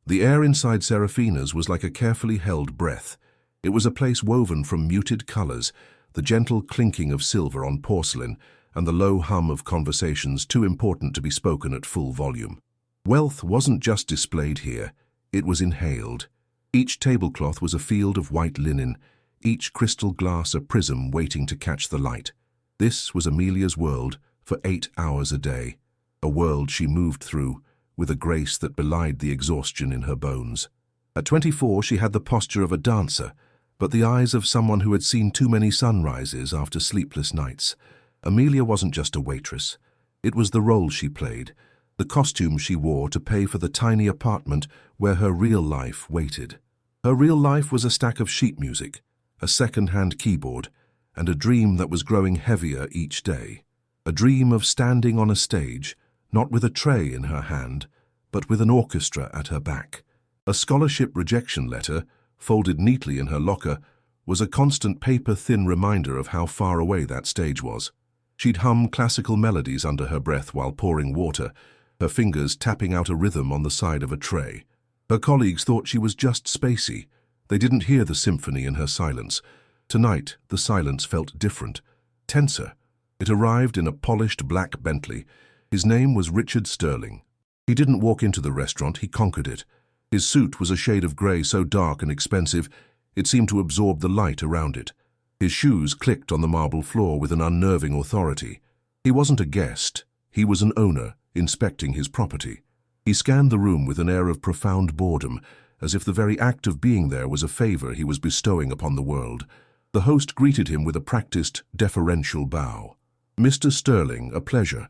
The air inside Serafina's was like a carefully held breath. It was a place woven from muted colors, the gentle clinking of silver on porcelain, and the low hum of conversations too important to be spoken at full volume. Wealth wasn't just displayed here, it was inhaled. Each tablecloth was a field of white linen, each crystal glass a prism waiting to catch the light. This was Amelia's world for 8 hours a day, a world she moved through with a grace that belied the exhaustion in her bones. At 24, she had the posture of a dancer, but the eyes of someone who had seen too many sunrises after sleepless nights. Amelia wasn't just a waitress. It was the role she played, the costume she wore to pay for the tiny apartment where her real life waited. Her real life was a stack of sheet music, a second-hand keyboard, and a dream that was growing heavier each day. A dream of standing on a stage, not with a tray in her hand, but with an orchestra at her back. A scholarship rejection letter, folded neatly in her locker, was a constant paper-thin reminder of how far away that stage was. She'd hum classical melodies under her breath while pouring water, her fingers tapping out a rhythm on the side of a tray. Her colleagues thought she was just spacey. They didn't hear the symphony in her silence. Tonight, the silence felt different, tenser. It arrived in a polished black Bentley. His name was Richard Sterling. He didn't walk into the restaurant, he conquered it. His suit was a shade of grey so dark and expensive, it seemed to absorb the light around it. His shoes clicked on the marble floor with an unnerving authority. He wasn't a guest, he was an owner, inspecting his property. He scanned the room with an air of profound boredom, as if the very act of being there was a favour he was bestowing upon the world. The host greeted him with a practiced, deferential bow. "Mr. Sterling, a pleasure.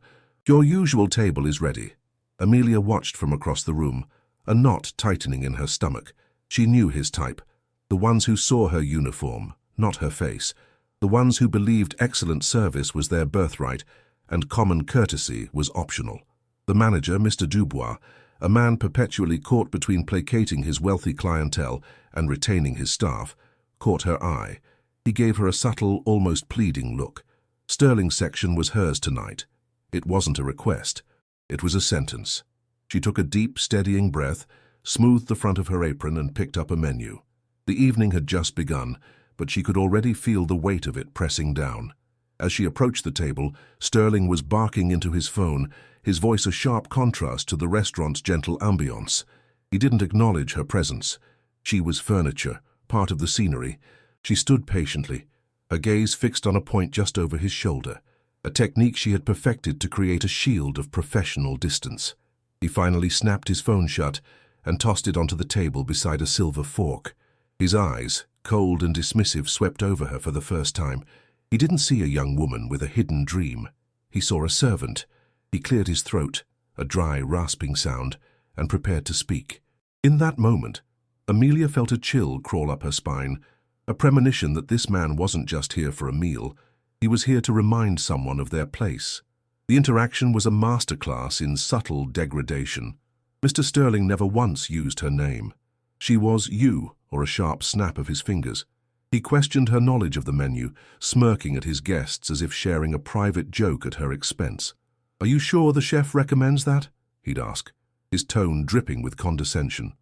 Your usual table is ready." Amelia watched from across the room, a knot tightening in her stomach. She knew his type, the ones who saw her uniform, not her face, the ones who believed excellent service was their birthright and common courtesy was optional. The manager, Mr. Dubois, a man perpetually caught between placating his wealthy clientele and retaining his staff, caught her eye. He gave her a subtle, almost pleading look. Sterling's section was hers tonight. It wasn't a request. It was a sentence. She took a deep, steadying breath, smoothed the front of her apron and picked up a menu. The evening had just begun, but she could already feel the weight of it pressing down. As she approached the table, Sterling was barking into his phone, his voice a sharp contrast to the restaurant's gentle ambience. He didn't acknowledge her presence. She was furniture, part of the scenery. She stood patiently, her gaze fixed on a point just over his shoulder, a technique she had perfected to create a shield of professional distance. He finally snapped his phone shut and tossed it onto the table beside a silver fork. His eyes, cold and dismissive, swept over her for the first time. He didn't see a young woman with a hidden dream. He saw a servant. He cleared his throat, a dry, rasping sound, and prepared to speak. In that moment, Amelia felt a chill crawl up her spine, a premonition that this man wasn't just here for a meal. He was here to remind someone of their place. The interaction was a masterclass in subtle degradation. Mr. Sterling never once used her name. She was "you," or a sharp snap of his fingers. He questioned her knowledge of the menu, smirking at his guests as if sharing a private joke at her expense. "Are you sure the chef recommends that?" he'd ask, his tone dripping with condescension.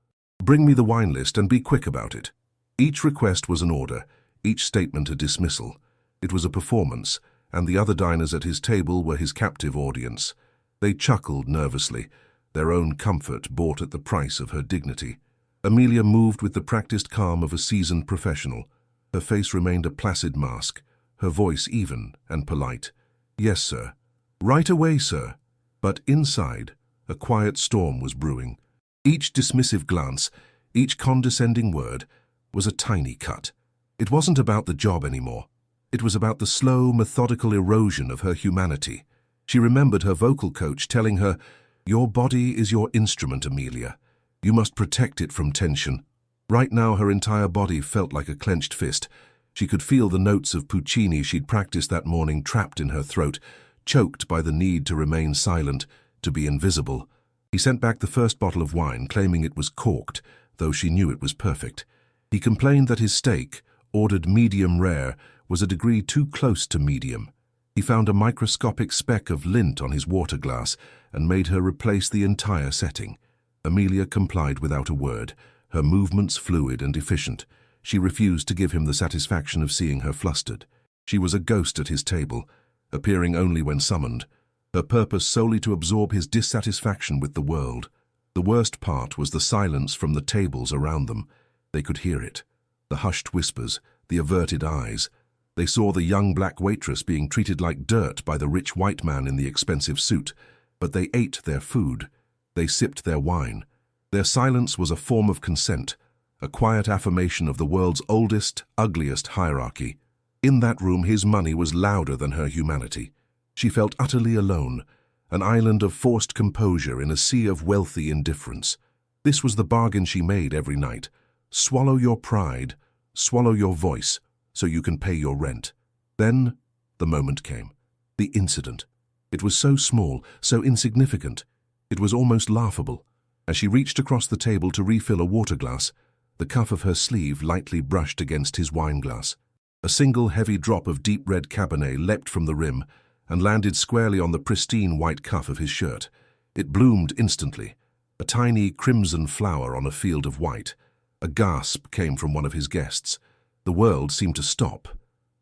"Bring me the wine list and be quick about it." Each request was an order, each statement a dismissal. It was a performance, and the other diners at his table were his captive audience. They chuckled nervously, their own comfort bought at the price of her dignity. Amelia moved with the practiced calm of a seasoned professional. Her face remained a placid mask, her voice even and polite. "Yes, sir." "Right away, sir." But inside, a quiet storm was brewing. Each dismissive glance, each condescending word, was a tiny cut. It wasn't about the job anymore. It was about the slow, methodical erosion of her humanity. She remembered her vocal coach telling her, "Your body is your instrument, Amelia. You must protect it from tension." Right now, her entire body felt like a clenched fist. She could feel the notes of Puccini she'd practiced that morning trapped in her throat, choked by the need to remain silent, to be invisible. He sent back the first bottle of wine, claiming it was corked, though she knew it was perfect. He complained that his steak, ordered medium rare, was a degree too close to medium. He found a microscopic speck of lint on his water glass and made her replace the entire setting. Amelia complied without a word, her movements fluid and efficient. She refused to give him the satisfaction of seeing her flustered. She was a ghost at his table, appearing only when summoned, her purpose solely to absorb his dissatisfaction with the world. The worst part was the silence from the tables around them. They could hear it. The hushed whispers, the averted eyes. They saw the young black waitress being treated like dirt by the rich white man in the expensive suit, but they ate their food. They sipped their wine. Their silence was a form of consent, a quiet affirmation of the world's oldest, ugliest hierarchy. In that room, his money was louder than her humanity. She felt utterly alone, an island of forced composure in a sea of wealthy indifference. This was the bargain she made every night. Swallow your pride, swallow your voice, so you can pay your rent. Then the moment came. The incident. It was so small, so insignificant. It was almost laughable. As she reached across the table to refill a water glass, the cuff of her sleeve lightly brushed against his wine glass. A single heavy drop of deep red Cabernet leapt from the rim and landed squarely on the pristine white cuff of his shirt. It bloomed instantly, a tiny crimson flower on a field of white. A gasp came from one of his guests. The world seemed to stop.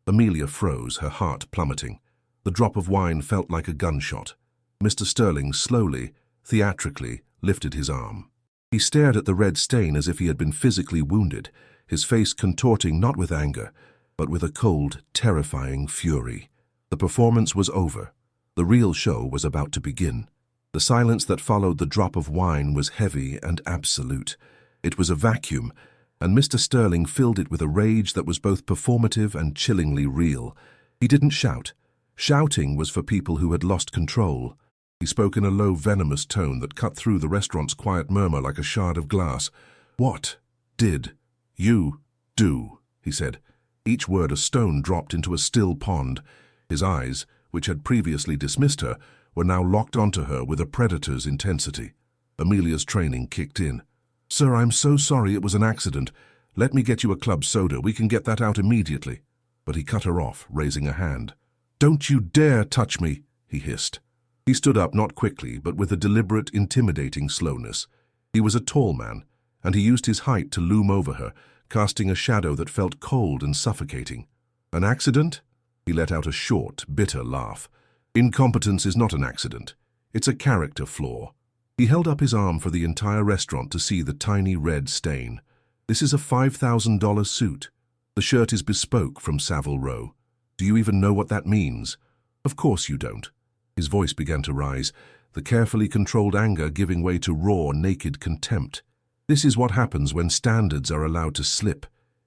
Amelia froze, her heart plummeting. The drop of wine felt like a gunshot. Mr. Sterling slowly, theatrically, lifted his arm. He stared at the red stain as if he had been physically wounded, his face contorting not with anger, but with a cold, terrifying fury. The performance was over. The real show was about to begin. The silence that followed the drop of wine was heavy and absolute. It was a vacuum, and Mr. Sterling filled it with a rage that was both performative and chillingly real. He didn't shout. Shouting was for people who had lost control. He spoke in a low, venomous tone that cut through the restaurant's quiet murmur like a shard of glass. "What did you do?" he said. Each word a stone dropped into a still pond. His eyes, which had previously dismissed her, were now locked onto her with a predator's intensity. Amelia's training kicked in. "Sir, I'm so sorry, it was an accident. Let me get you a club soda. We can get that out immediately." But he cut her off, raising a hand. "Don't you dare touch me," he hissed. He stood up, not quickly, but with a deliberate, intimidating slowness. He was a tall man, and he used his height to loom over her, casting a shadow that felt cold and suffocating. "An accident?" He let out a short, bitter laugh. "Incompetence is not an accident. It's a character flaw." He held up his arm for the entire restaurant to see the tiny red stain. "This is a $5,000 suit. The shirt is bespoke from Savile Row. Do you even know what that means?" "Of course you don't." His voice began to rise, the carefully controlled anger giving way to raw, naked contempt. "This is what happens when standards are allowed to slip.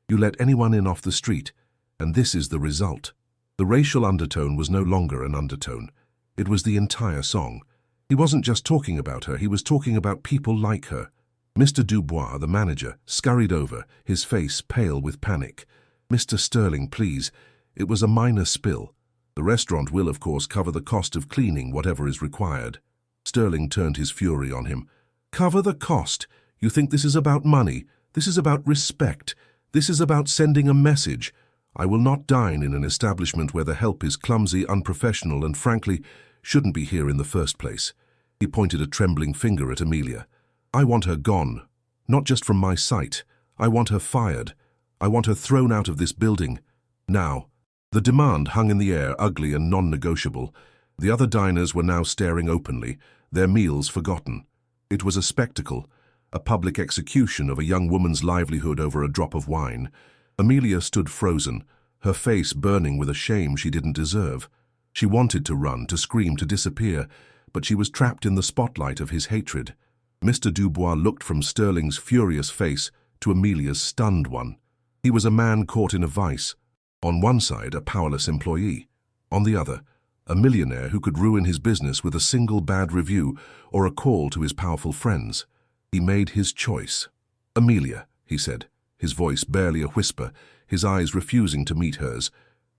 You let anyone in off the street, and this is the result." The racial undertone was no longer an undertone. It was the entire song. He wasn't just talking about her, he was talking about people like her. Mr. Dubois, the manager, scurried over, his face pale with panic. "Mr. Sterling, please. It was a minor spill. The restaurant will, of course, cover the cost of cleaning whatever is required." Sterling turned his fury on him. "Cover the cost? You think this is about money? This is about respect. This is about sending a message. I will not dine in an establishment where the help is clumsy, unprofessional, and frankly, shouldn't be here in the first place." He pointed a trembling finger at Amelia. "I want her gone. Not just from my sight. I want her fired. I want her thrown out of this building. Now." The demand hung in the air, ugly and non-negotiable. The other diners were now staring openly, their meals forgotten. It was a spectacle, a public execution of a young woman's livelihood over a drop of wine. Amelia stood frozen, her face burning with a shame she didn't deserve. She wanted to run, to scream, to disappear, but she was trapped in the spotlight of his hatred. Mr. Dubois looked from Sterling's furious face to Amelia's stunned one. He was a man caught in a vice. On one side, a powerless employee. On the other, a millionaire who could ruin his business with a single bad review or a call to his powerful friends. He made his choice. "Amelia," he said, his voice barely a whisper, his eyes refusing to meet hers.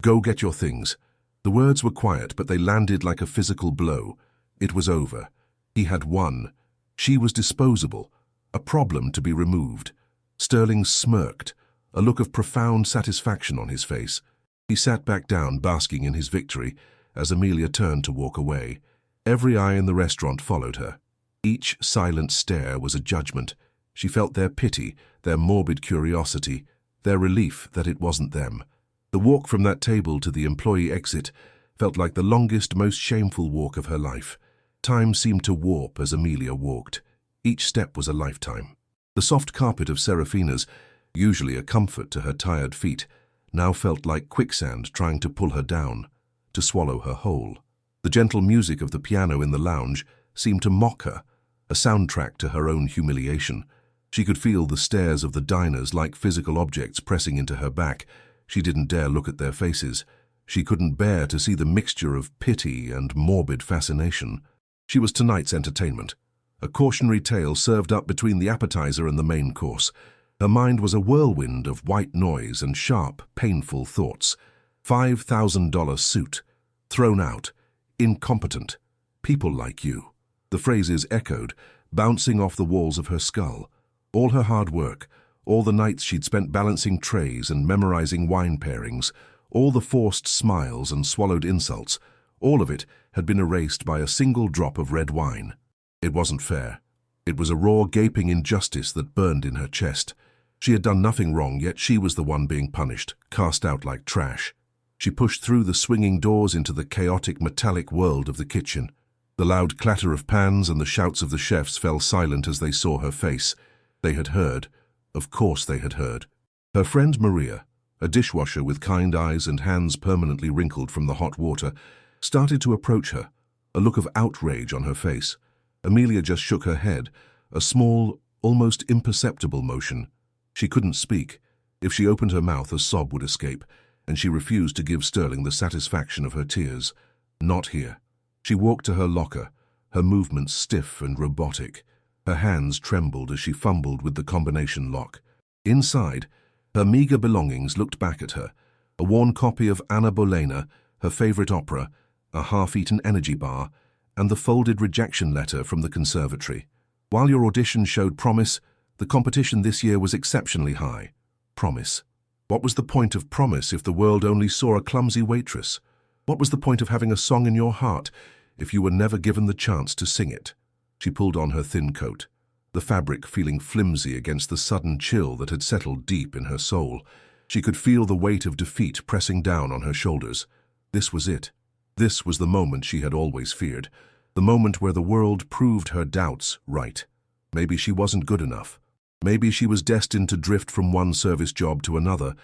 "Go get your things." The words were quiet, but they landed like a physical blow. It was over. He had won. She was disposable, a problem to be removed. Sterling smirked, a look of profound satisfaction on his face. He sat back down, basking in his victory, as Amelia turned to walk away. Every eye in the restaurant followed her. Each silent stare was a judgment. She felt their pity, their morbid curiosity, their relief that it wasn't them. The walk from that table to the employee exit felt like the longest, most shameful walk of her life. Time seemed to warp as Amelia walked. Each step was a lifetime. The soft carpet of Serafina's, usually a comfort to her tired feet, now felt like quicksand trying to pull her down, to swallow her whole. The gentle music of the piano in the lounge seemed to mock her, a soundtrack to her own humiliation. She could feel the stares of the diners like physical objects pressing into her back. She didn't dare look at their faces. She couldn't bear to see the mixture of pity and morbid fascination. She was tonight's entertainment, a cautionary tale served up between the appetizer and the main course. Her mind was a whirlwind of white noise and sharp, painful thoughts. $5,000 suit. Thrown out. Incompetent. People like you. The phrases echoed, bouncing off the walls of her skull. All her hard work, all the nights she'd spent balancing trays and memorizing wine pairings, all the forced smiles and swallowed insults, all of it had been erased by a single drop of red wine. It wasn't fair. It was a raw, gaping injustice that burned in her chest. She had done nothing wrong, yet she was the one being punished, cast out like trash. She pushed through the swinging doors into the chaotic, metallic world of the kitchen. The loud clatter of pans and the shouts of the chefs fell silent as they saw her face. They had heard. Of course they had heard. Her friend Maria, a dishwasher with kind eyes and hands permanently wrinkled from the hot water, started to approach her, a look of outrage on her face. Amelia just shook her head, a small, almost imperceptible motion. She couldn't speak. If she opened her mouth, a sob would escape, and she refused to give Sterling the satisfaction of her tears. Not here. She walked to her locker, her movements stiff and robotic. Her hands trembled as she fumbled with the combination lock. Inside, her meager belongings looked back at her. A worn copy of Anna Bolena, her favorite opera, a half-eaten energy bar, and the folded rejection letter from the conservatory. While your audition showed promise, the competition this year was exceptionally high. Promise. What was the point of promise if the world only saw a clumsy waitress? What was the point of having a song in your heart if you were never given the chance to sing it? She pulled on her thin coat, the fabric feeling flimsy against the sudden chill that had settled deep in her soul. She could feel the weight of defeat pressing down on her shoulders. This was it. This was the moment she had always feared, the moment where the world proved her doubts right. Maybe she wasn't good enough. Maybe she was destined to drift from one service job to another,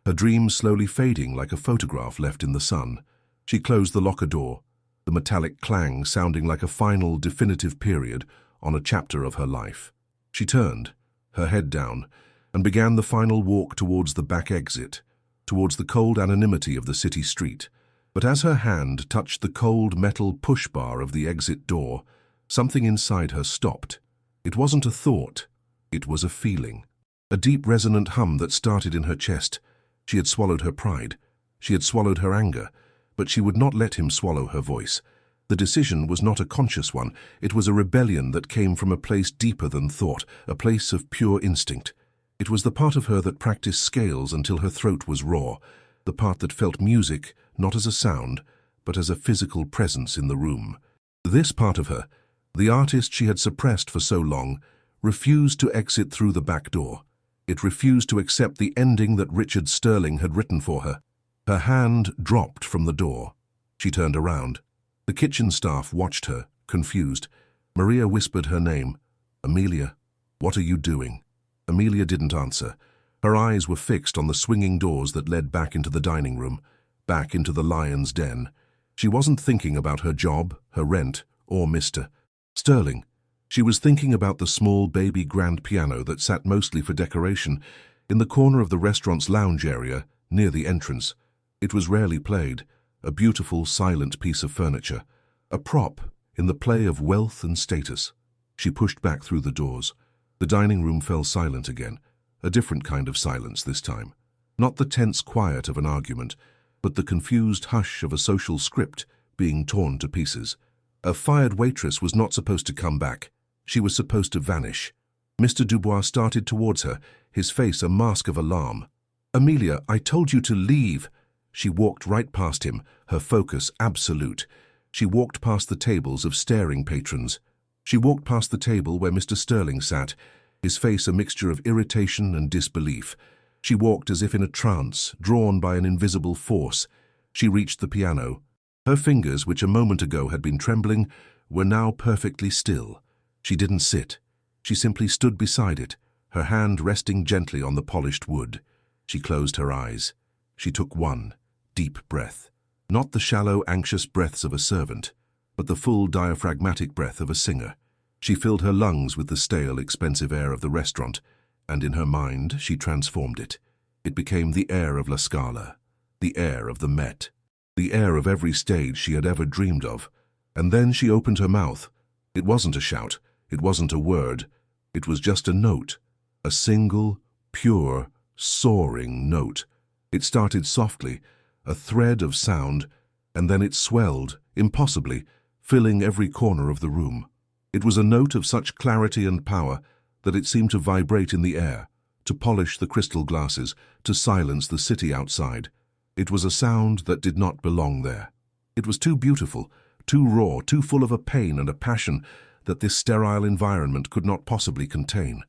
her dreams slowly fading like a photograph left in the sun. She closed the locker door, the metallic clang sounding like a final, definitive period on a chapter of her life. She turned, her head down, and began the final walk towards the back exit, towards the cold anonymity of the city street. But as her hand touched the cold metal push bar of the exit door, something inside her stopped. It wasn't a thought. It was a feeling. A deep, resonant hum that started in her chest. She had swallowed her pride. She had swallowed her anger. But she would not let him swallow her voice. The decision was not a conscious one. It was a rebellion that came from a place deeper than thought, a place of pure instinct. It was the part of her that practiced scales until her throat was raw, the part that felt music not as a sound, but as a physical presence in the room. This part of her, the artist she had suppressed for so long, refused to exit through the back door. It refused to accept the ending that Richard Sterling had written for her. Her hand dropped from the door. She turned around. The kitchen staff watched her, confused. Maria whispered her name. Amelia, what are you doing? Amelia didn't answer. Her eyes were fixed on the swinging doors that led back into the dining room, back into the lion's den. She wasn't thinking about her job, her rent, or Mr. Sterling. She was thinking about the small baby grand piano that sat mostly for decoration in the corner of the restaurant's lounge area near the entrance. It was rarely played, a beautiful, silent piece of furniture, a prop in the play of wealth and status. She pushed back through the doors. The dining room fell silent again, a different kind of silence this time. Not the tense quiet of an argument, but the confused hush of a social script being torn to pieces. A fired waitress was not supposed to come back. She was supposed to vanish. Mr. Dubois started towards her, his face a mask of alarm. Amelia, I told you to leave. She walked right past him, her focus absolute. She walked past the tables of staring patrons. She walked past the table where Mr. Sterling sat, his face a mixture of irritation and disbelief. She walked as if in a trance, drawn by an invisible force. She reached the piano. Her fingers, which a moment ago had been trembling, were now perfectly still. She didn't sit. She simply stood beside it, her hand resting gently on the polished wood. She closed her eyes. She took one deep breath. Not the shallow, anxious breaths of a servant, but the full, diaphragmatic breath of a singer. She filled her lungs with the stale, expensive air of the restaurant, and in her mind she transformed it. It became the air of La Scala, the air of the Met, the air of every stage she had ever dreamed of. And then she opened her mouth. It wasn't a shout, it wasn't a word, it was just a note, a single, pure, soaring note. It started softly, a thread of sound, and then it swelled, impossibly, filling every corner of the room. It was a note of such clarity and power that it seemed to vibrate in the air, to polish the crystal glasses, to silence the city outside. It was a sound that did not belong there. It was too beautiful, too raw, too full of a pain and a passion that this sterile environment could not possibly contain.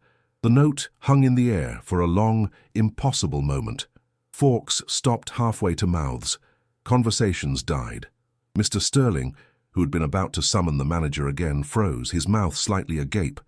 The note hung in the air for a long, impossible moment. Forks stopped halfway to mouths. Conversations died. Mr. Sterling, who had been about to summon the manager again, froze, his mouth slightly agape.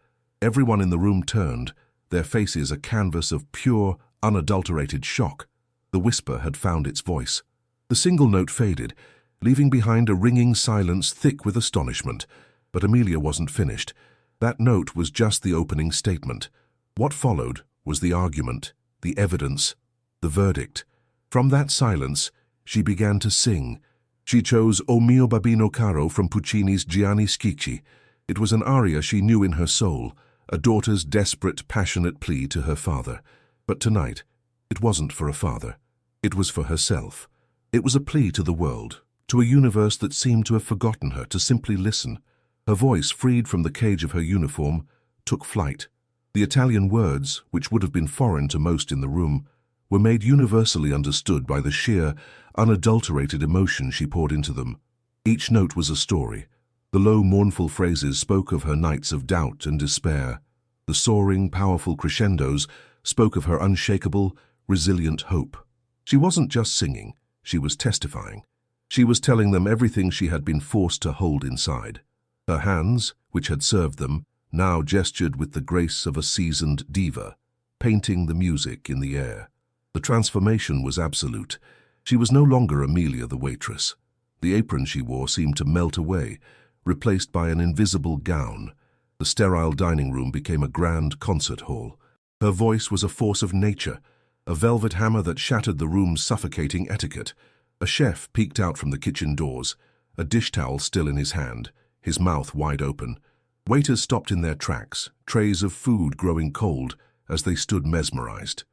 Everyone in the room turned, their faces a canvas of pure, unadulterated shock. The whisper had found its voice. The single note faded, leaving behind a ringing silence thick with astonishment. But Amelia wasn't finished. That note was just the opening statement. What followed was the argument, the evidence, the verdict. From that silence, she began to sing. She chose O mio babbino caro from Puccini's Gianni Schicchi. It was an aria she knew in her soul, a daughter's desperate, passionate plea to her father. But tonight, it wasn't for a father. It was for herself. It was a plea to the world, to a universe that seemed to have forgotten her, to simply listen. Her voice, freed from the cage of her uniform, took flight. The Italian words, which would have been foreign to most in the room, were made universally understood by the sheer, unadulterated emotion she poured into them. Each note was a story. The low, mournful phrases spoke of her nights of doubt and despair. The soaring, powerful crescendos spoke of her unshakable, resilient hope. She wasn't just singing, she was testifying. She was telling them everything she had been forced to hold inside. Her hands, which had served them, now gestured with the grace of a seasoned diva, painting the music in the air. The transformation was absolute. She was no longer Amelia the waitress. The apron she wore seemed to melt away, replaced by an invisible gown. The sterile dining room became a grand concert hall. Her voice was a force of nature, a velvet hammer that shattered the room's suffocating etiquette. A chef peeked out from the kitchen doors, a dish towel still in his hand, his mouth wide open. Waiters stopped in their tracks, trays of food growing cold as they stood mesmerized.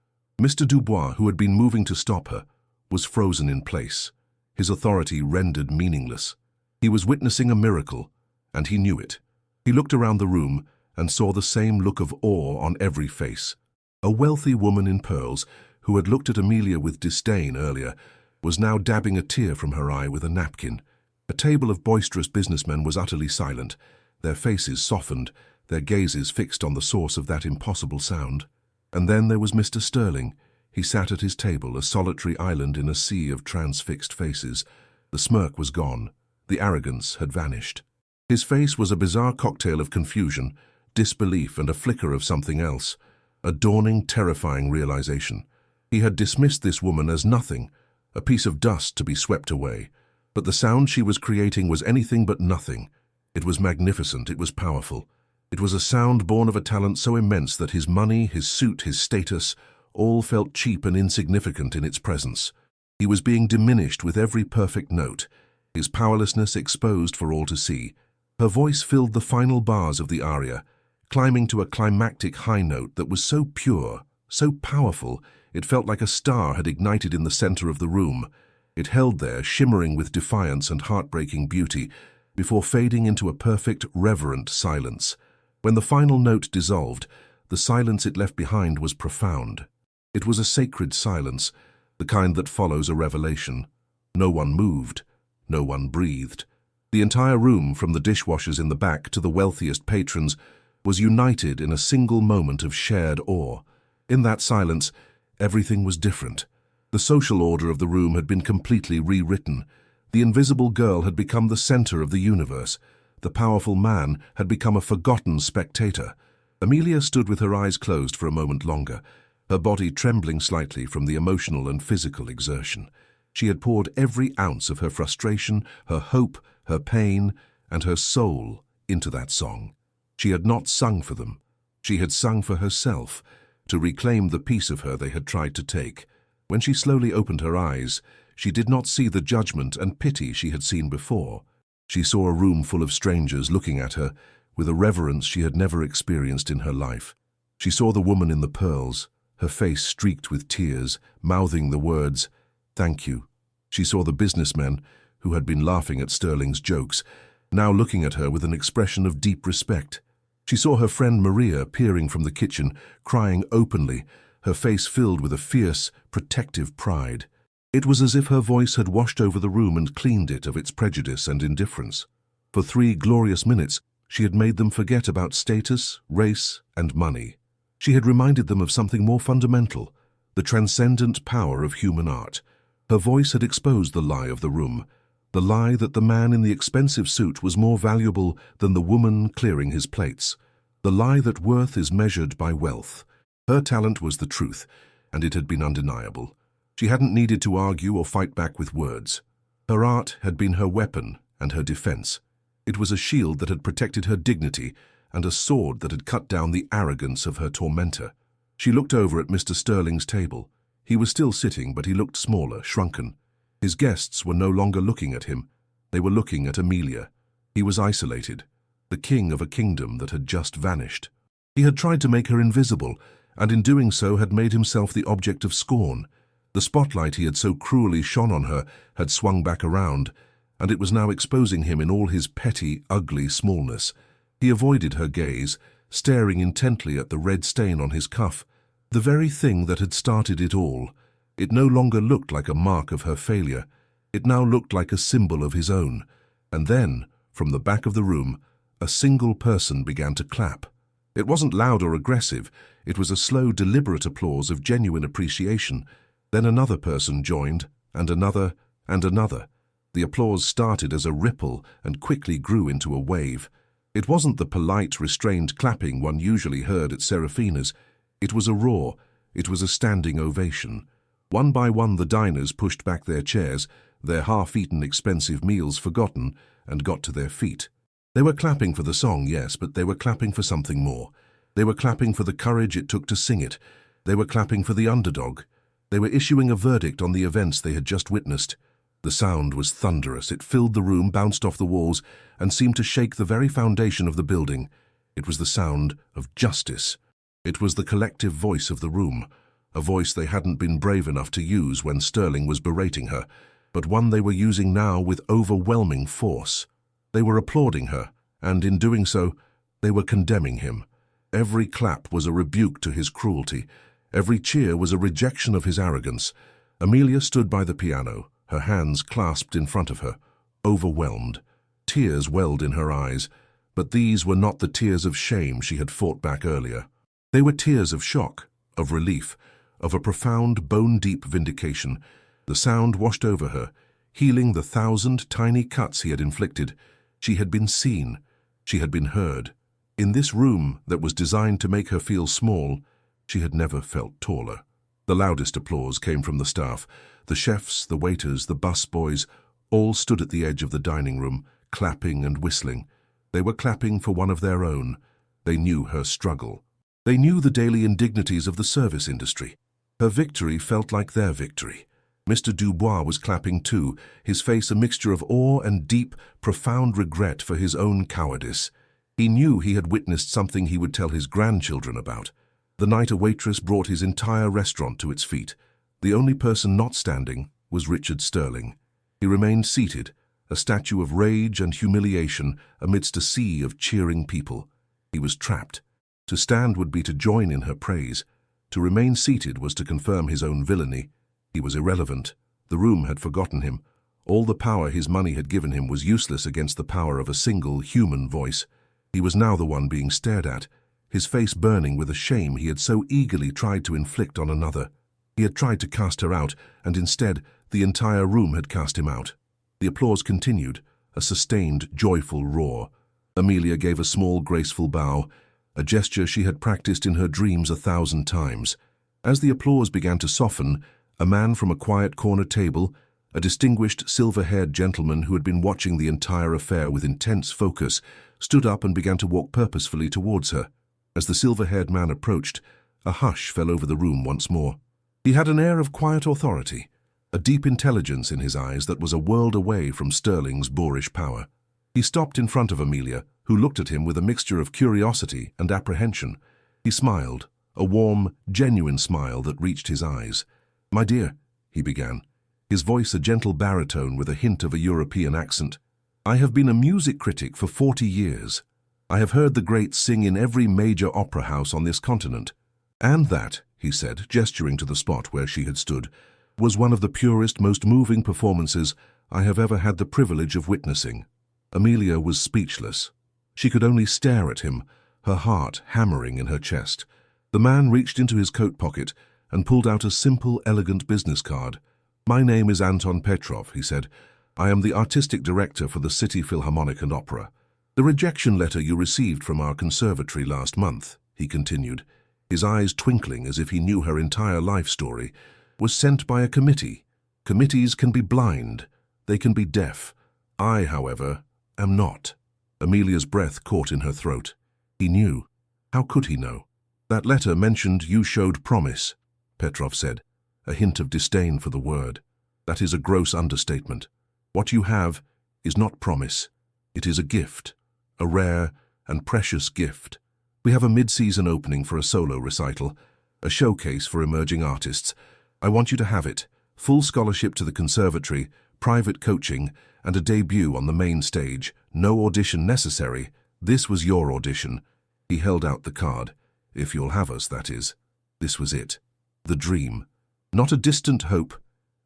Mr. Dubois, who had been moving to stop her, was frozen in place, his authority rendered meaningless. He was witnessing a miracle, and he knew it. He looked around the room and saw the same look of awe on every face. A wealthy woman in pearls, who had looked at Amelia with disdain earlier, was now dabbing a tear from her eye with a napkin. A table of boisterous businessmen was utterly silent, their faces softened, their gazes fixed on the source of that impossible sound. And then there was Mr. Sterling. He sat at his table, a solitary island in a sea of transfixed faces. The smirk was gone. The arrogance had vanished. His face was a bizarre cocktail of confusion, disbelief, and a flicker of something else, a dawning, terrifying realization. He had dismissed this woman as nothing, a piece of dust to be swept away. But the sound she was creating was anything but nothing. It was magnificent, it was powerful. It was a sound born of a talent so immense that his money, his suit, his status, all felt cheap and insignificant in its presence. He was being diminished with every perfect note, his powerlessness exposed for all to see. Her voice filled the final bars of the aria, climbing to a climactic high note that was so pure, so powerful, it felt like a star had ignited in the center of the room. It held there, shimmering with defiance and heartbreaking beauty, before fading into a perfect, reverent silence. When the final note dissolved, the silence it left behind was profound. It was a sacred silence, the kind that follows a revelation. No one moved, no one breathed. The entire room, from the dishwashers in the back to the wealthiest patrons, was united in a single moment of shared awe. In that silence, everything was different. The social order of the room had been completely rewritten. The invisible girl had become the center of the universe. The powerful man had become a forgotten spectator. Amelia stood with her eyes closed for a moment longer, her body trembling slightly from the emotional and physical exertion. She had poured every ounce of her frustration, her hope, her pain, and her soul into that song. She had not sung for them. She had sung for herself, to reclaim the piece of her they had tried to take. When she slowly opened her eyes, she did not see the judgment and pity she had seen before. She saw a room full of strangers looking at her with a reverence she had never experienced in her life. She saw the woman in the pearls, her face streaked with tears, mouthing the words, "Thank you." She saw the businessmen, who had been laughing at Sterling's jokes, now looking at her with an expression of deep respect. She saw her friend Maria peering from the kitchen, crying openly, her face filled with a fierce, protective pride. It was as if her voice had washed over the room and cleaned it of its prejudice and indifference. For 3 glorious minutes, she had made them forget about status, race, and money. She had reminded them of something more fundamental, the transcendent power of human art. Her voice had exposed the lie of the room, the lie that the man in the expensive suit was more valuable than the woman clearing his plates, the lie that worth is measured by wealth. Her talent was the truth, and it had been undeniable. She hadn't needed to argue or fight back with words. Her art had been her weapon and her defense. It was a shield that had protected her dignity and a sword that had cut down the arrogance of her tormentor. She looked over at Mr. Sterling's table. He was still sitting, but he looked smaller, shrunken. His guests were no longer looking at him. They were looking at Amelia. He was isolated, the king of a kingdom that had just vanished. He had tried to make her invisible, and in doing so had made himself the object of scorn. The spotlight he had so cruelly shone on her had swung back around, and it was now exposing him in all his petty, ugly smallness. He avoided her gaze, staring intently at the red stain on his cuff, the very thing that had started it all. It no longer looked like a mark of her failure. It now looked like a symbol of his own. And then, from the back of the room, a single person began to clap. It wasn't loud or aggressive. It was a slow, deliberate applause of genuine appreciation. Then another person joined, and another, and another. The applause started as a ripple and quickly grew into a wave. It wasn't the polite, restrained clapping one usually heard at Serafina's. It was a roar. It was a standing ovation. One by one the diners pushed back their chairs, their half-eaten expensive meals forgotten, and got to their feet. They were clapping for the song, yes, but they were clapping for something more. They were clapping for the courage it took to sing it. They were clapping for the underdog. They were issuing a verdict on the events they had just witnessed. The sound was thunderous. It filled the room, bounced off the walls, and seemed to shake the very foundation of the building. It was the sound of justice. It was the collective voice of the room, a voice they hadn't been brave enough to use when Sterling was berating her, but one they were using now with overwhelming force. They were applauding her, and in doing so, they were condemning him. Every clap was a rebuke to his cruelty. Every cheer was a rejection of his arrogance. Amelia stood by the piano, her hands clasped in front of her, overwhelmed. Tears welled in her eyes, but these were not the tears of shame she had fought back earlier. They were tears of shock, of relief, of a profound, bone-deep vindication. The sound washed over her, healing the 1,000 tiny cuts he had inflicted. She had been seen. She had been heard. In this room that was designed to make her feel small, she had never felt taller. The loudest applause came from the staff. The chefs, the waiters, the busboys, all stood at the edge of the dining room, clapping and whistling. They were clapping for one of their own. They knew her struggle. They knew the daily indignities of the service industry. Her victory felt like their victory. Mr. Dubois was clapping too, his face a mixture of awe and deep, profound regret for his own cowardice. He knew he had witnessed something he would tell his grandchildren about. The night a waitress brought his entire restaurant to its feet. The only person not standing was Richard Sterling. He remained seated, a statue of rage and humiliation amidst a sea of cheering people. He was trapped. To stand would be to join in her praise. To remain seated was to confirm his own villainy. He was irrelevant. The room had forgotten him. All the power his money had given him was useless against the power of a single human voice. He was now the one being stared at, his face burning with a shame he had so eagerly tried to inflict on another. He had tried to cast her out, and instead, the entire room had cast him out. The applause continued, a sustained, joyful roar. Amelia gave a small, graceful bow, a gesture she had practiced in her dreams 1,000 times. As the applause began to soften, a man from a quiet corner table, a distinguished, silver-haired gentleman who had been watching the entire affair with intense focus, stood up and began to walk purposefully towards her. As the silver-haired man approached, a hush fell over the room once more. He had an air of quiet authority, a deep intelligence in his eyes that was a world away from Sterling's boorish power. He stopped in front of Amelia, who looked at him with a mixture of curiosity and apprehension. He smiled, a warm, genuine smile that reached his eyes. "My dear," he began, his voice a gentle baritone with a hint of a European accent, "I have been a music critic for 40 years. I have heard the greats sing in every major opera house on this continent. And that," he said, gesturing to the spot where she had stood, "was one of the purest, most moving performances I have ever had the privilege of witnessing." Amelia was speechless. She could only stare at him, her heart hammering in her chest. The man reached into his coat pocket and pulled out a simple, elegant business card. "My name is Anton Petrov," he said. "I am the artistic director for the City Philharmonic and Opera. The rejection letter you received from our conservatory last month," he continued, his eyes twinkling as if he knew her entire life story, "was sent by a committee. Committees can be blind. They can be deaf. I, however, am not." Amelia's breath caught in her throat. He knew. How could he know? "That letter mentioned you showed promise," Petrov said, a hint of disdain for the word. "That is a gross understatement. What you have is not promise. It is a gift, a rare and precious gift. We have a mid-season opening for a solo recital, a showcase for emerging artists. I want you to have it, full scholarship to the conservatory, private coaching, and a debut on the main stage. No audition necessary. This was your audition." He held out the card. "If you'll have us, that is." This was it. The dream. Not a distant hope,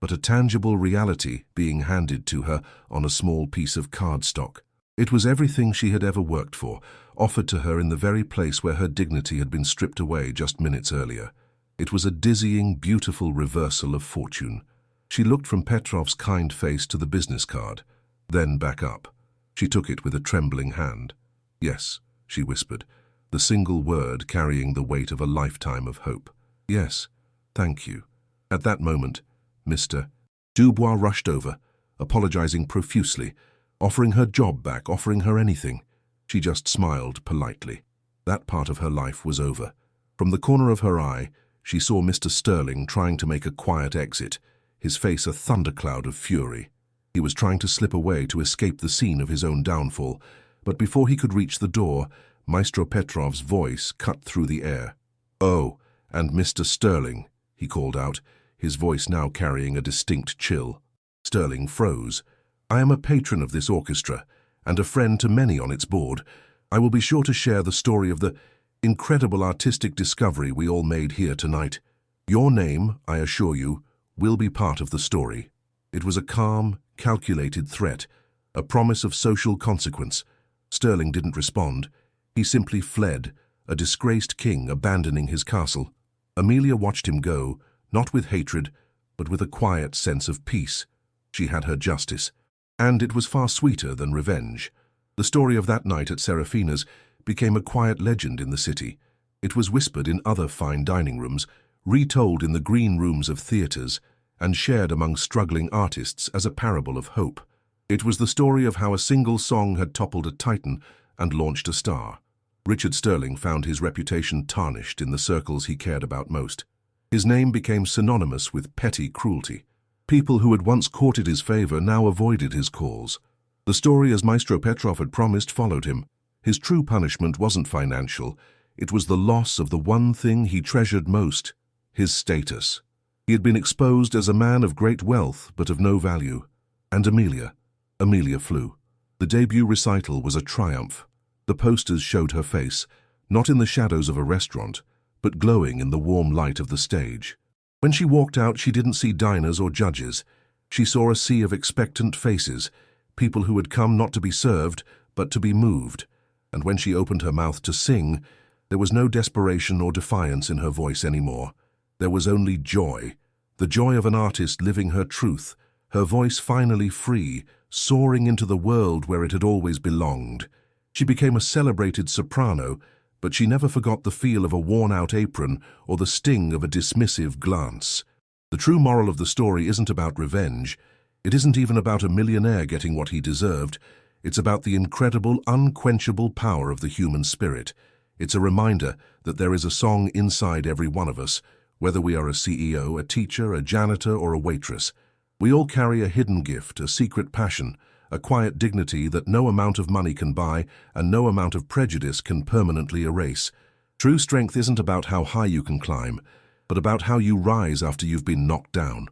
but a tangible reality being handed to her on a small piece of cardstock. It was everything she had ever worked for, offered to her in the very place where her dignity had been stripped away just minutes earlier. It was a dizzying, beautiful reversal of fortune. She looked from Petrov's kind face to the business card, then back up. She took it with a trembling hand. "Yes," she whispered, the single word carrying the weight of a lifetime of hope. "Yes, thank you." At that moment, Mr. Dubois rushed over, apologizing profusely, offering her job back, offering her anything. She just smiled politely. That part of her life was over. From the corner of her eye, she saw Mr. Sterling trying to make a quiet exit, his face a thundercloud of fury. He was trying to slip away to escape the scene of his own downfall, but before he could reach the door, Maestro Petrov's voice cut through the air. "Oh, and Mr. Sterling," he called out, his voice now carrying a distinct chill. Sterling froze. "I am a patron of this orchestra, and a friend to many on its board. I will be sure to share the story of the incredible artistic discovery we all made here tonight. Your name, I assure you, will be part of the story." It was a calm, calculated threat, a promise of social consequence. Sterling didn't respond. He simply fled, a disgraced king abandoning his castle. Amelia watched him go, not with hatred, but with a quiet sense of peace. She had her justice, and it was far sweeter than revenge. The story of that night at Serafina's became a quiet legend in the city. It was whispered in other fine dining rooms, retold in the green rooms of theatres, and shared among struggling artists as a parable of hope. It was the story of how a single song had toppled a titan and launched a star. Richard Sterling found his reputation tarnished in the circles he cared about most. His name became synonymous with petty cruelty. People who had once courted his favor now avoided his calls. The story, as Maestro Petrov had promised, followed him. His true punishment wasn't financial. It was the loss of the one thing he treasured most, his status. He had been exposed as a man of great wealth but of no value. And Amelia flew. The debut recital was a triumph. The posters showed her face, not in the shadows of a restaurant, but glowing in the warm light of the stage. When she walked out, she didn't see diners or judges. She saw a sea of expectant faces, people who had come not to be served, but to be moved. And when she opened her mouth to sing, there was no desperation or defiance in her voice anymore. There was only joy, the joy of an artist living her truth, her voice finally free, soaring into the world where it had always belonged. She became a celebrated soprano, but she never forgot the feel of a worn-out apron or the sting of a dismissive glance. The true moral of the story isn't about revenge. It isn't even about a millionaire getting what he deserved. It's about the incredible, unquenchable power of the human spirit. It's a reminder that there is a song inside every one of us, whether we are a CEO, a teacher, a janitor, or a waitress. We all carry a hidden gift, a secret passion, a quiet dignity that no amount of money can buy and no amount of prejudice can permanently erase. True strength isn't about how high you can climb, but about how you rise after you've been knocked down.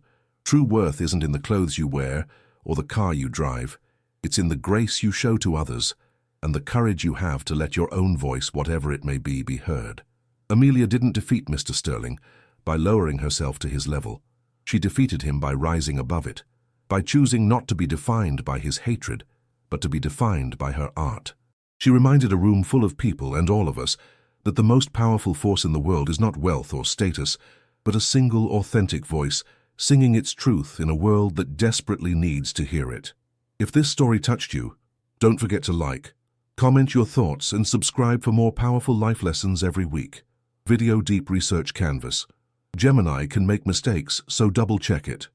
True worth isn't in the clothes you wear or the car you drive. It's in the grace you show to others and the courage you have to let your own voice, whatever it may be heard. Amelia didn't defeat Mr. Sterling by lowering herself to his level. She defeated him by rising above it, by choosing not to be defined by his hatred, but to be defined by her art. She reminded a room full of people and all of us that the most powerful force in the world is not wealth or status, but a single authentic voice singing its truth in a world that desperately needs to hear it. If this story touched you, don't forget to like, comment your thoughts, and subscribe for more powerful life lessons every week. Video Deep Research Canvas. Gemini can make mistakes, so double-check it.